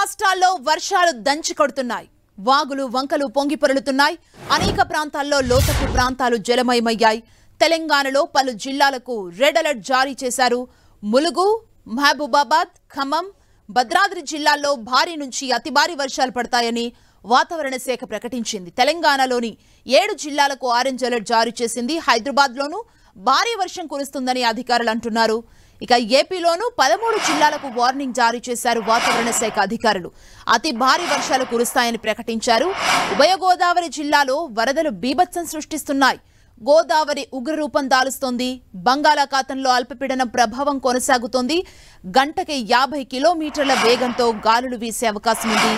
రాష్ట్రాల్లో వర్షాలు దంచి కొడుతున్నాయి. వాగులు వంకలు పొంగి పొరలుతున్నాయి. అనేక ప్రాంతాల్లో లోతట్టు ప్రాంతాలు జలమయమయ్యాయి. తెలంగాణలో పలు జిల్లాలకు రెడ్ అలర్ట్ జారీ చేశారు. ములుగు, మహబూబాబాద్, ఖమ్మం, భద్రాద్రి జిల్లాల్లో భారీ నుంచి అతి భారీ వర్షాలు పడతాయని వాతావరణ శాఖ ప్రకటించింది. తెలంగాణలోని 7 జిల్లాలకు ఆరెంజ్ అలర్ట్ జారీ చేసింది. హైదరాబాద్లోనూ భారీ వర్షం కురుస్తుందని అధికారులు అంటున్నారు. ఇక ఏపీలోనూ 13 జిల్లాలకు వార్నింగ్ జారీ చేశారు వాతావరణ శాఖ అధికారులు. అతి భారీ వర్షాలు కురుస్తాయని ప్రకటించారు. ఉభయ గోదావరి జిల్లాలో వరదలు బీభత్సం సృష్టిస్తున్నాయి. గోదావరి ఉగ్రరూపం దాలుస్తోంది. బంగాళాఖాతంలో అల్పపీడనం ప్రభావం కొనసాగుతోంది. గంటకి 50 కిలోమీటర్ల వేగంతో గాలులు వీసే అవకాశం ఉంది.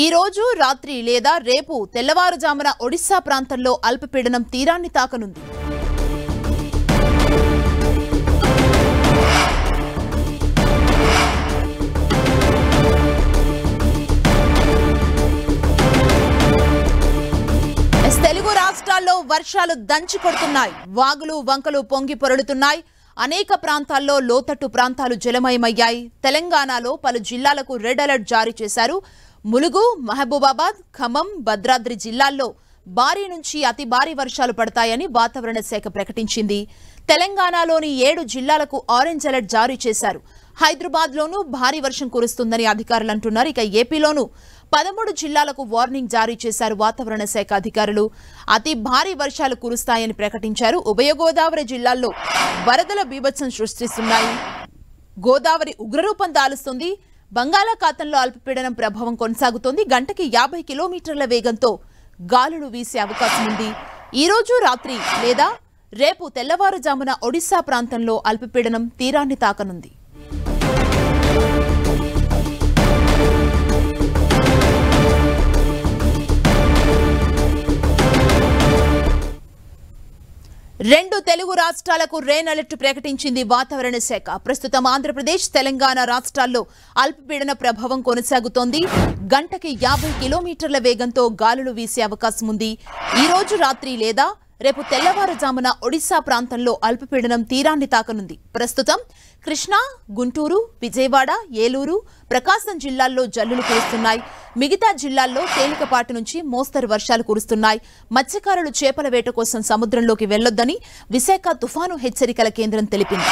ఈ రోజు రాత్రి లేదా రేపు తెల్లవారుజామున ఒడిశా ప్రాంతంలో అల్పపీడనం తీరాన్ని తాకనుంది. తెలుగు రాష్ట్రాల్లో వర్షాలు దంచి కొడుతున్నాయి. వాగులు వంకలు పొంగి పొరలుతున్నాయి. అనేక ప్రాంతాల్లో లోతట్టు ప్రాంతాలు జలమయమయ్యాయి. తెలంగాణలో పలు జిల్లాలకు రెడ్ అలర్ట్ జారీ చేశారు. ములుగు, మహబూబాబాద్, ఖమ్మం, భద్రాద్రి జిల్లాల్లో భారీ నుంచి అతి భారీ వర్షాలు పడతాయని వాతావరణ శాఖ ప్రకటించింది. తెలంగాణలోని 7 జిల్లాలకు ఆరెంజ్ అలర్ట్ జారీ చేశారు. హైదరాబాద్లోనూ భారీ వర్షం కురుస్తుందని అధికారులు అంటున్నారు. ఇక ఏపీలోనూ 13 జిల్లాలకు వార్నింగ్ జారీ చేశారు వాతావరణ శాఖ అధికారులు. అతి భారీ వర్షాలు కురుస్తాయని ప్రకటించారు. ఉభయ గోదావరి జిల్లాల్లో వరదల బీభత్సం సృష్టిస్తున్నాయి. గోదావరి ఉగ్రరూపం దాలుస్తుంది. బంగాళాఖాతంలో అల్పపీడనం ప్రభావం కొనసాగుతోంది. గంటకి 50 కిలోమీటర్ల వేగంతో గాలులు వీసే అవకాశం ఉంది. ఈ రోజు రాత్రి లేదా రేపు తెల్లవారుజామున ఒడిశా ప్రాంతంలో అల్పపీడనం తీరాన్ని తాకనుంది. రెండు తెలుగు రాష్ట్రాలకు రెడ్ అలర్ట్ ప్రకటించింది వాతావరణ శాఖ. ప్రస్తుతం ఆంధ్రప్రదేశ్, తెలంగాణ రాష్ట్రాల్లో అల్పపీడన ప్రభావం కొనసాగుతోంది. గంటకి 50 కిలోమీటర్ల వేగంతో గాలులు వీసే అవకాశం ఉంది. ఈ రోజు రాత్రి లేదా రేపు తెల్లవారుజామున ఒడిశా ప్రాంతంలో అల్పపీడనం తీరాన్ని తాకనుంది. ప్రస్తుతం కృష్ణా, గుంటూరు, విజయవాడ, ఏలూరు, ప్రకాశం జిల్లాల్లో జల్లులు కురుస్తున్నాయి. మిగతా జిల్లాల్లో తేలికపాటి నుంచి మోస్తరు వర్షాలు కురుస్తున్నాయి. మత్స్యకారులు చేపల వేట కోసం సముద్రంలోకి వెళ్లొద్దని విశాఖ తుఫాను హెచ్చరికల కేంద్రం తెలిపింది.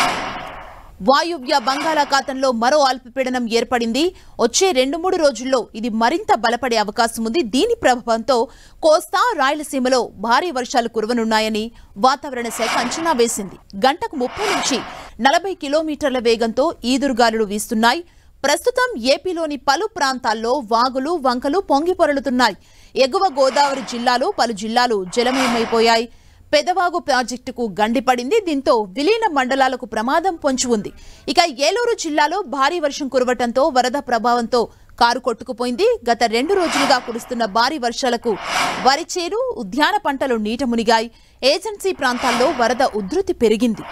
వాయువ్య బంగాళాఖాతంలో మరో అల్పపీడనం ఏర్పడింది. వచ్చే 2-3 రోజుల్లో ఇది మరింత బలపడే అవకాశం ఉంది. దీని ప్రభావంతో కోస్తా, రాయలసీమలో భారీ వర్షాలు కురవనున్నాయని వాతావరణ శాఖ అంచనా వేసింది. గంటకు 30 నుంచి 40 కిలోమీటర్ల వేగంతో ఈదురుగాలులు వీస్తున్నాయి. ప్రస్తుతం ఏపీలోని పలు ప్రాంతాల్లో వాగులు వంకలు పొంగి పొరలుతున్నాయి. ఎగువ గోదావరి జిల్లాలో పలు జిల్లాలు జలమయమైపోయాయి. పెదవాగు ప్రాజెక్టుకు గండిపడింది. దీంతో విలీన మండలాలకు ప్రమాదం పొంచి ఉంది. ఇక ఏలూరు జిల్లాలో భారీ వర్షం కురవటంతో వరద ప్రభావంతో కారు కొట్టుకుపోయింది. గత 2 రోజులుగా కురుస్తున్న భారీ వర్షాలకు వరిచేరు, ఉద్యాన పంటలు నీట మునిగాయి. ఏజెన్సీ ప్రాంతాల్లో వరద ఉధృతి పెరిగింది.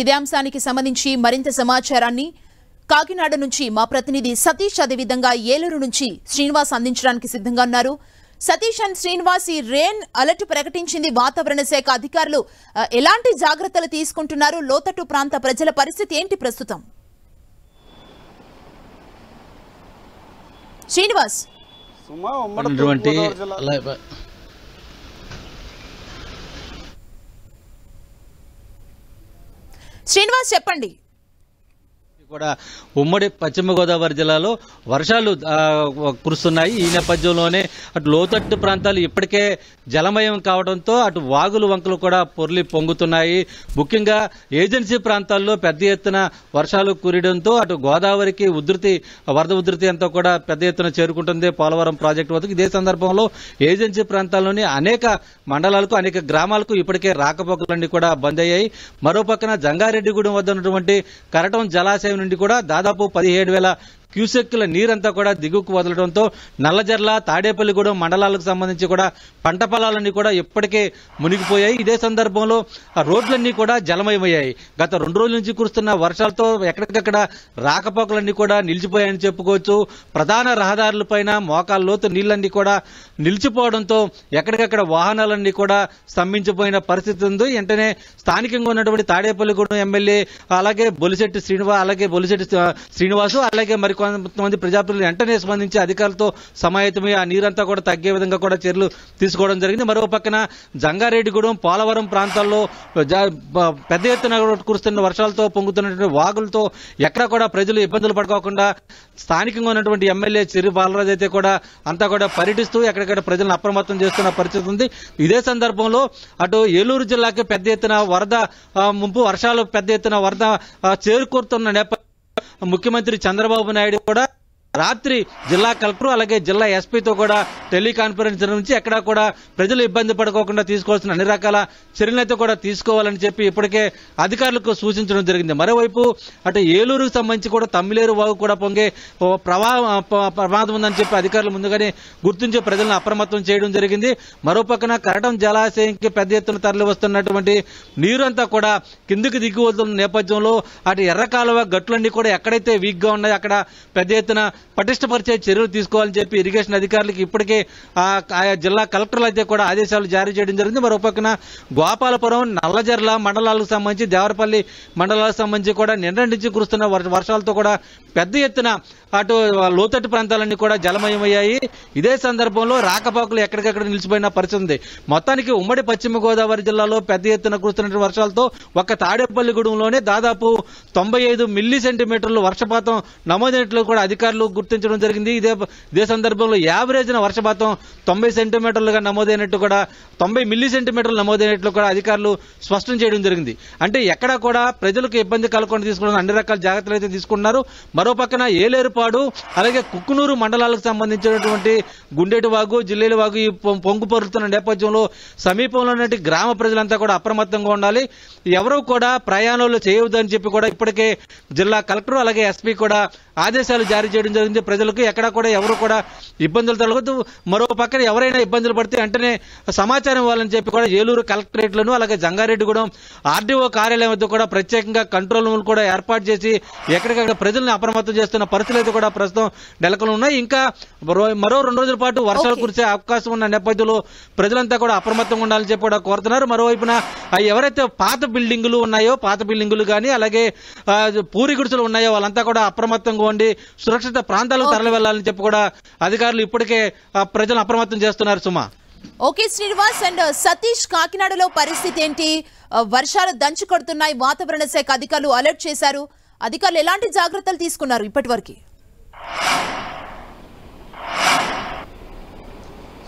ఇదే అంశానికి సంబంధించి మరింత సమాచారాన్ని కాకినాడ నుంచి మా ప్రతినిధి సతీష్, అదేవిధంగా ఏలూరు నుంచి శ్రీనివాస్ అందించడానికి సిద్ధంగా ఉన్నారు. సతీష్ అండ్ శ్రీనివాస్, ఈ రెడ్ అలర్ట్ ప్రకటించింది వాతావరణ శాఖ అధికారులు. ఎలాంటి జాగ్రత్తలు తీసుకుంటున్నారు? లోతట్టు ప్రాంత ప్రజల పరిస్థితి ఏంటి ప్రస్తుతం? శ్రీనివాస్, శ్రీనివాస్ చెప్పండి. కూడా ఉమ్మడి పశ్చిమ గోదావరి జిల్లాలో వర్షాలు కురుస్తున్నాయి. ఈ నేపథ్యంలోనే అటు లోతట్టు ప్రాంతాలు ఇప్పటికే జలమయం కావడంతో అటు వాగులు వంకలు కూడా పొర్లి పొంగుతున్నాయి. ముఖ్యంగా ఏజెన్సీ ప్రాంతాల్లో పెద్ద ఎత్తున వర్షాలు కురియడంతో అటు గోదావరికి వరద ఉధృతి అంతా కూడా పెద్ద ఎత్తున చేరుకుంటుంది పోలవరం ప్రాజెక్టు వద్దకు. ఇదే సందర్భంలో ఏజెన్సీ ప్రాంతాల్లోని అనేక మండలాలకు, అనేక గ్రామాలకు ఇప్పటికే రాకపోకలన్నీ కూడా బంద్ అయ్యాయి. మరోపక్కన జంగారెడ్డిగూడెం వద్ద ఉన్నటువంటి కరటం జలాశయం నుండి కూడా దాదాపు 17,000 క్యూసెక్కుల నీరంతా కూడా దిగువకు వదలడంతో నల్లజర్ల తాడేపల్లిగూడెం మండలాలకు సంబంధించి కూడా పంట పొలాలన్నీ కూడా ఇప్పటికే మునిగిపోయాయి. ఇదే సందర్భంలో ఆ రోడ్లన్నీ కూడా జలమయమయ్యాయి. గత 2 రోజుల నుంచి కురుస్తున్న వర్షాలతో ఎక్కడికక్కడ రాకపోకలన్నీ కూడా నిలిచిపోయాయని చెప్పుకోవచ్చు. ప్రధాన రహదారులపైన మోకాళ్ళ లోతు నీళ్లన్నీ కూడా నిలిచిపోవడంతో ఎక్కడికక్కడ వాహనాలన్నీ కూడా స్తంభించిపోయిన పరిస్థితి ఉంది. వెంటనే స్థానికంగా ఉన్నటువంటి తాడేపల్లిగూడెం ఎమ్మెల్యే అలాగే బొలిశెట్టి శ్రీనివాసు అలాగే మరికొంతమంది ప్రజాప్రతినిధులు వెంటనే స్పందించి అధికారులతో సమాయత్తమై ఆ నీరంతా కూడా తగ్గే విధంగా కూడా చర్యలు తీసుకోవడం జరిగింది. మరో పక్కన జంగారెడ్డిగూడెం పోలవరం ప్రాంతాల్లో పెద్ద ఎత్తున కురుస్తున్న వర్షాలతో పొంగుతున్నటువంటి వాగులతో ఎక్కడా కూడా ప్రజలు ఇబ్బందులు పడుకోకుండా స్థానికంగా ఉన్నటువంటి ఎమ్మెల్యే చిరు బాలరాజు అయితే కూడా అంతా కూడా పర్యటిస్తూ ఎక్కడికక్కడ ప్రజలను అప్రమత్తం చేస్తున్న పరిస్థితి ఉంది. ఇదే సందర్భంలో అటు ఏలూరు జిల్లాకి పెద్ద ఎత్తున వరద ముంపు వర్షాలు పెద్ద ఎత్తున వరద చేరుకూరుతున్న నేపథ్యంలో ముఖ్యమంత్రి చంద్రబాబు నాయుడు కూడా రాత్రి జిల్లా కలెక్టర్ అలాగే జిల్లా ఎస్పీతో కూడా టెలికాన్ఫరెన్స్ నుంచి ఎక్కడా కూడా ప్రజలు ఇబ్బంది పడుకోకుండా తీసుకోవాల్సిన అన్ని రకాల చర్యలైతే కూడా తీసుకోవాలని చెప్పి ఇప్పటికే అధికారులకు సూచించడం జరిగింది. మరోవైపు అటు ఏలూరుకు సంబంధించి కూడా తమ్మిలేరు వాగు కూడా పొంగే ప్రమాదం ఉందని చెప్పి అధికారులు ముందుగానే గుర్తించి ప్రజలను అప్రమత్తం చేయడం జరిగింది. మరోపక్కన కరటం జలాశయంకి పెద్ద ఎత్తున తరలి వస్తున్నటువంటి నీరంతా కూడా కిందికి దిగి వస్తున్న నేపథ్యంలో అటు ఎర్రకాలువ గట్లన్నీ కూడా ఎక్కడైతే వీక్ గా ఉన్నాయో అక్కడ పెద్ద ఎత్తున పటిష్టపరిచే చర్యలు తీసుకోవాలని చెప్పి ఇరిగేషన్ అధికారులకు ఇప్పటికే ఆయా జిల్లా కలెక్టర్లు అయితే కూడా ఆదేశాలు జారీ చేయడం జరిగింది. మరోపక్కన గోపాలపురం నల్లజర్ల మండలాలకు సంబంధించి దేవరపల్లి మండలాలకు సంబంధించి కూడా నిన్న నుంచి కురుస్తున్న వర్షాలతో కూడా పెద్ద ఎత్తున అటు లోతట్టు ప్రాంతాలన్నీ కూడా జలమయమయ్యాయి. ఇదే సందర్భంలో రాకపోకలు ఎక్కడికక్కడ నిలిచిపోయిన పరిస్థితి ఉంది. మొత్తానికి ఉమ్మడి పశ్చిమ గోదావరి జిల్లాలో పెద్ద ఎత్తున కురుస్తున్న వర్షాలతో ఒక్క తాడేపల్లిగూడెంలోనే దాదాపు 95 మిల్లీ సెంటీమీటర్లు వర్షపాతం నమోదైనట్లు కూడా అధికారులు గుర్తించడం జరిగింది. ఇదే సందర్భంలో యావరేజ్న వర్షపాతం 90 సెంటీమీటర్లుగా నమోదైనట్టు కూడా 90 మిల్లీ సెంటీమీటర్లు నమోదైనట్లు కూడా అధికారులు స్పష్టం చేయడం జరిగింది. అంటే ఎక్కడా కూడా ప్రజలకు ఇబ్బంది కలగకుండా తీసుకోవడం అన్ని రకాల జాగ్రత్తలు అయితే తీసుకున్నారు. మరో పక్కన ఏలేరుపాడు అలాగే కుక్కునూరు మండలాలకు సంబంధించినటువంటి గుండేటి వాగు జిల్లేలు వాగు ఈ పొంగు పొరుతున్న నేపథ్యంలో సమీపంలో ఉన్నటువంటి గ్రామ ప్రజలంతా కూడా అప్రమత్తంగా ఉండాలి. ఎవరూ కూడా ప్రయాణాలు చేయవద్దని చెప్పి కూడా ఇప్పటికే జిల్లా కలెక్టర్ అలాగే ఎస్పీ కూడా ఆదేశాలు జారీ చేయడం జరిగింది. ప్రజలకు ఎక్కడా కూడా ఎవరు కూడా ఇబ్బందులు తొలగదు. మరో పక్కన ఎవరైనా ఇబ్బందులు పడితే వెంటనే సమాచారం ఇవ్వాలని చెప్పి కూడా ఏలూరు కలెక్టరేట్లను అలాగే జంగారెడ్డిగూడెం ఆర్డీఓ కార్యాలయం వద్ద కూడా ప్రత్యేకంగా కంట్రోల్ రూమ్ కూడా ఏర్పాటు చేసి ఎక్కడికక్కడ ప్రజల్ని అప్రమత్తం చేస్తున్న పరిస్థితులు అయితే కూడా ప్రస్తుతం నెలకొని ఉన్నాయి. ఇంకా మరో 2 రోజుల పాటు వర్షాలు కురిసే అవకాశం ఉన్న నేపథ్యంలో ప్రజలంతా కూడా అప్రమత్తంగా ఉండాలని చెప్పి కూడా కోరుతున్నారు. మరోవైపున ఎవరైతే పాత బిల్డింగులు కానీ అలాగే పూరి గుడిసెలు ఉన్నాయో వాళ్ళంతా కూడా అప్రమత్తంగా ఉండి సురక్షిత ప్రాంతాలకు తరలి వెళ్లాలని చెప్పి కూడా అధికారులు ఇప్పటికే ప్రజలను అప్రమత్తం చేస్తున్నారు. సుమా. ఓకే శ్రీనివాస్ అండ్ సతీష్, కాకినాడలో పరిస్థితి ఏంటి? వర్షాలు దంచి కొడుతున్నాయి, వాతావరణ శాఖ అధికారులు అలర్ట్ చేశారు. అధికారులు ఎలాంటి జాగ్రత్తలు తీసుకున్నారు ఇప్పటివరకు?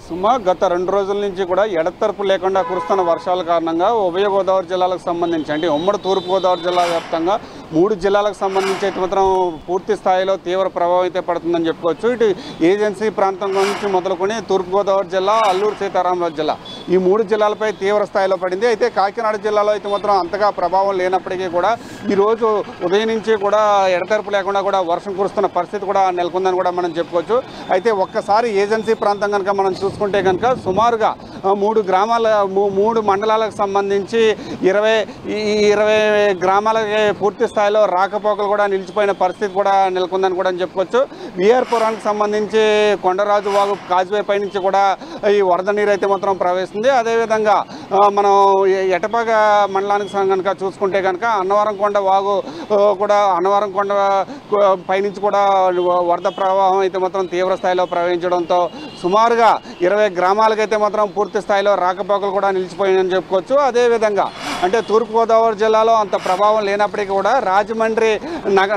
సుమా, గత 2 రోజుల నుంచి కూడా ఎడతెరపు లేకుండా కురుస్తున్న వర్షాల కారణంగా ఉభయ గోదావరి జిల్లాలకు సంబంధించి అంటే ఉమ్మడి తూర్పుగోదావరి జిల్లా వ్యాప్తంగా 3 జిల్లాలకు సంబంధించి అయితే మాత్రం పూర్తి స్థాయిలో తీవ్ర ప్రభావం అయితే పడుతుందని చెప్పుకోవచ్చు. ఇటు ఏజెన్సీ ప్రాంతం నుంచి మొదలుకొని తూర్పుగోదావరి జిల్లా, అల్లూరు సీతారామరాజు జిల్లా ఈ 3 జిల్లాలపై తీవ్ర స్థాయిలో పడింది. అయితే కాకినాడ జిల్లాలో అయితే మాత్రం అంతగా ప్రభావం లేనప్పటికీ కూడా ఈరోజు ఉదయం నుంచి కూడా ఎడతెరపు లేకుండా కూడా వర్షం కురుస్తున్న పరిస్థితి కూడా నెలకొందని కూడా మనం చెప్పుకోవచ్చు. అయితే ఒక్కసారి ఏజెన్సీ ప్రాంతం కనుక మనం చూసుకుంటే కనుక సుమారుగా 3 మండలాలకు సంబంధించి 20 గ్రామాలకి పూర్తి స్థాయిలో రాకపోకలు కూడా నిలిచిపోయిన పరిస్థితి కూడా నెలకొందని కూడా చెప్పుకోవచ్చు. విఆర్పురానికి సంబంధించి కొండరాజు వాగు కాజ్వే పై నుంచి కూడా ఈ వరద నీరు అయితే మాత్రం ప్రవేశిస్తుంది. అదేవిధంగా మనం ఎటపాక మండలానికి కనుక చూసుకుంటే కనుక అన్నవరం కొండ వాగు కూడా అన్నవరం కొండ పైనుంచి కూడా వరద ప్రవాహం అయితే మాత్రం తీవ్ర స్థాయిలో ప్రవహించడంతో సుమారుగా 20 గ్రామాలకైతే మాత్రం పూర్తి స్థాయిలో రాకపోకలు కూడా నిలిచిపోయిందని చెప్పుకోవచ్చు. అదేవిధంగా అంటే తూర్పుగోదావరి జిల్లాలో అంత ప్రభావం లేనప్పటికీ కూడా రాజమండ్రి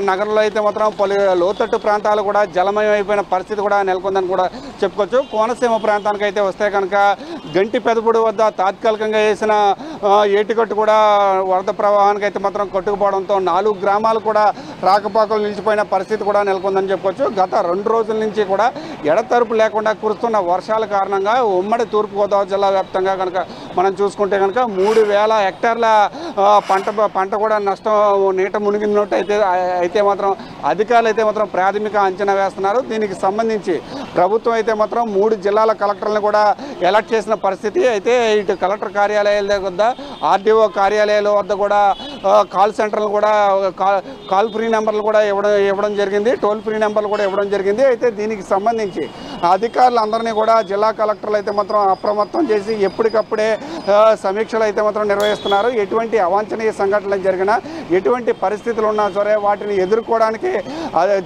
నగరంలో అయితే మాత్రం పలు లోతట్టు ప్రాంతాలు కూడా జలమయం అయిపోయిన పరిస్థితి కూడా నెలకొందని కూడా చెప్పుకోవచ్చు. కోనసీమ ప్రాంతానికి అయితే వస్తే కనుక గంటి పెదపుడు వద్ద తాత్కాలికంగా వేసిన ఏటికట్టు కూడా వరద ప్రవాహానికి అయితే మాత్రం కొట్టుకుపోవడంతో 4 గ్రామాలు కూడా రాకపోకలు నిలిచిపోయిన పరిస్థితి కూడా నెలకొందని చెప్పుకోవచ్చు. గత 2 రోజుల నుంచి కూడా ఎడతెరపు లేకుండా కురుస్తున్న వర్షాల కారణంగా ఉమ్మడి తూర్పుగోదావరి జిల్లా వ్యాప్తంగా కనుక మనం చూసుకుంటే కనుక 3,000 హెక్టార్ల పంట కూడా నష్టం నీట మునిగినట్టు అయితే మాత్రం అధికారులు అయితే మాత్రం ప్రాథమిక అంచనా వేస్తున్నారు. దీనికి సంబంధించి ప్రభుత్వం అయితే మాత్రం 3 జిల్లాల కలెక్టర్లను కూడా ఎలర్ట్ చేసిన పరిస్థితి. అయితే ఇటు కలెక్టర్ కార్యాలయాల వద్ద ఆర్డీఓ కార్యాలయాల వద్ద కూడా కాల్ సెంటర్లు కూడా కాల్ ఫ్రీ నెంబర్లు కూడా ఇవ్వడం జరిగింది, టోల్ ఫ్రీ నెంబర్లు కూడా ఇవ్వడం జరిగింది. అయితే దీనికి సంబంధించి అధికారులందరినీ కూడా జిల్లా కలెక్టర్లు అయితే మాత్రం అప్రమత్తం చేసి ఎప్పటికప్పుడే సమీక్షలు అయితే మాత్రం నిర్వహిస్తున్నారు. ఎటువంటి అవాంఛనీయ సంఘటనలు జరిగినా, ఎటువంటి పరిస్థితులు ఉన్నా సరే వాటిని ఎదుర్కోవడానికి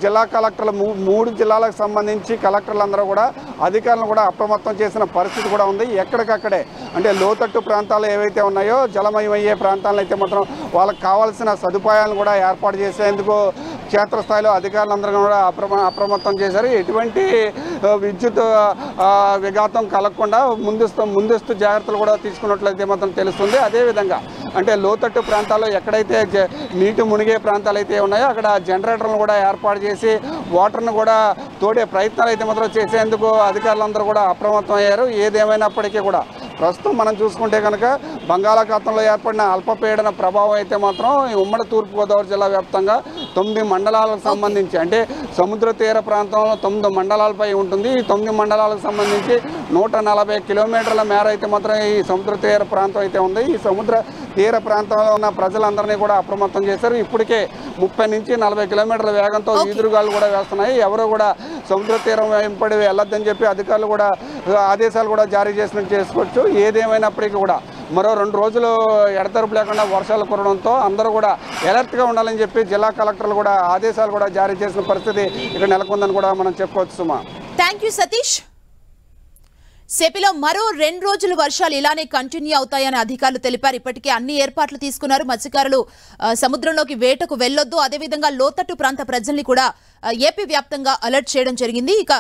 జిల్లా కలెక్టర్లు 3 జిల్లాలకు సంబంధించి కలెక్టర్లందరూ కూడా అధికారులను కూడా అప్రమత్తం చేసిన పరిస్థితి కూడా ఉంది. ఎక్కడికక్కడే అంటే లోతట్టు ప్రాంతాలు ఏవైతే ఉన్నాయో జలమయమయ్యే ప్రాంతాలను అయితే మాత్రం వాళ్ళకి కావాల్సిన సదుపాయాలను కూడా ఏర్పాటు చేసేందుకు క్షేత్రస్థాయిలో అధికారులందరూ కూడా అప్రమత్తం చేశారు. ఎటువంటి విద్యుత్ విఘాతం కలగకుండా ముందస్తు జాగ్రత్తలు కూడా తీసుకున్నట్లయితే మాత్రం తెలుస్తుంది. అదేవిధంగా అంటే లోతట్టు ప్రాంతాల్లో ఎక్కడైతే నీటి మునిగే ప్రాంతాలు అయితే ఉన్నాయో అక్కడ జనరేటర్లను కూడా ఏర్పాటు చేసి వాటర్ను కూడా తోడే ప్రయత్నాలు అయితే మాత్రం చేసేందుకు అధికారులందరూ కూడా అప్రమత్తం అయ్యారు. ఏదేమైనప్పటికీ కూడా ప్రస్తుతం మనం చూసుకుంటే కనుక బంగాళాఖాతంలో ఏర్పడిన అల్పపీడన ప్రభావం అయితే మాత్రం ఈ ఉమ్మడి తూర్పుగోదావరి జిల్లా వ్యాప్తంగా 9 మండలాలకు సంబంధించి అంటే సముద్ర తీర ప్రాంతంలో 9 మండలాలపై ఉంటుంది. ఈ 9 మండలాలకు సంబంధించి 140 కిలోమీటర్ల మేర అయితే మాత్రం ఈ సముద్ర తీర ప్రాంతం అయితే ఉంది. ఈ సముద్ర తీర ప్రాంతంలో ఉన్న ప్రజలందరినీ కూడా అప్రమత్తం చేశారు. ఇప్పటికే 30 నుంచి 40 కిలోమీటర్ల వేగంతో ఈదురుగాలు కూడా వేస్తున్నాయి. ఎవరు కూడా సముద్ర తీరం వెంపడి వెళ్ళొద్దని చెప్పి అధికారులు కూడా ఆదేశాలు కూడా జారీ చేసినట్టు చేసుకోవచ్చు. ఏదేమైనప్పటికీ కూడా మరో 2 రోజులు ఎడతెరపు లేకుండా వర్షాలు కురవడంతో అందరూ కూడా అలర్ట్గా ఉండాలని చెప్పి జిల్లా కలెక్టర్లు కూడా ఆదేశాలు కూడా జారీ చేసిన పరిస్థితి ఇక్కడ నెలకొందని కూడా మనం చెప్పుకోవచ్చు. సుమా, థ్యాంక్ యూ సతీష్. సెపిలో మరో 2 రోజులు వర్షాలు ఇలానే కంటిన్యూ అవుతాయని అధికారులు తెలిపారు. ఇప్పటికే అన్ని ఏర్పాట్లు తీసుకున్నారు. మత్స్యకారులు సముద్రంలోకి వేటకు వెళ్లొద్దు, అదేవిధంగా లోతట్టు ప్రాంత ప్రజల్ని కూడా ఏపీ వ్యాప్తంగా అలర్ట్ చేయడం జరిగింది. ఇక